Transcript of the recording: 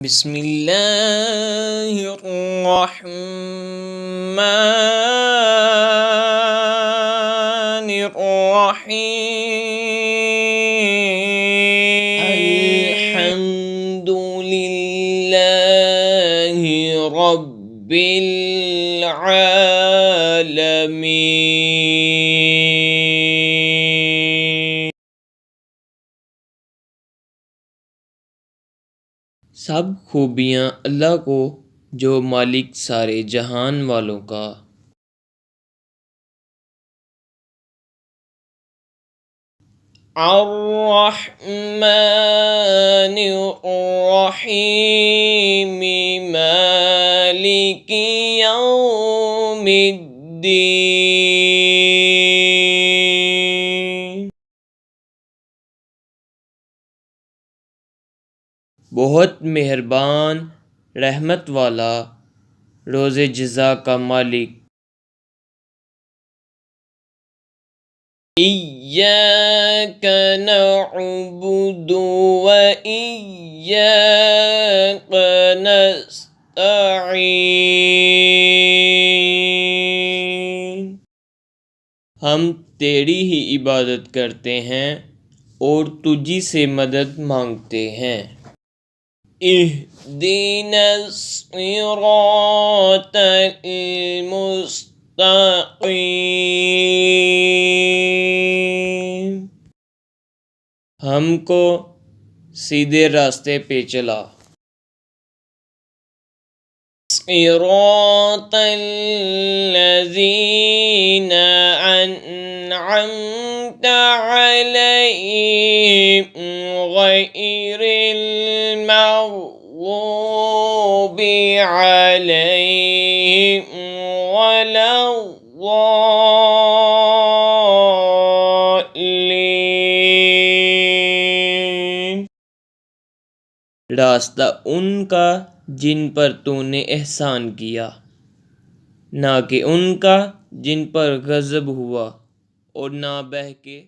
بسم اللہ الرحمن الرحیم الحمد للہ رب العالمین۔ سب خوبیاں اللہ کو جو مالک سارے جہان والوں کا۔ الرحمن الرحیم مالک یوم الدین۔ بہت مہربان رحمت والا روز جزا کا مالک۔ ایاک نعبد و ایاک نستعین۔ ہم تیری ہی عبادت کرتے ہیں اور تجھی سے مدد مانگتے ہیں۔ اہدنا الصراط المستقیم۔ ہم کو سیدھے راستے پہ چلا۔ صراط الذین انعمت علیہم غیر المغضوب علیہم ولا الضالین۔ راستہ ان کا جن پر تو نے احسان کیا، نہ کہ ان کا جن پر غضب ہوا، اور نہ بہکے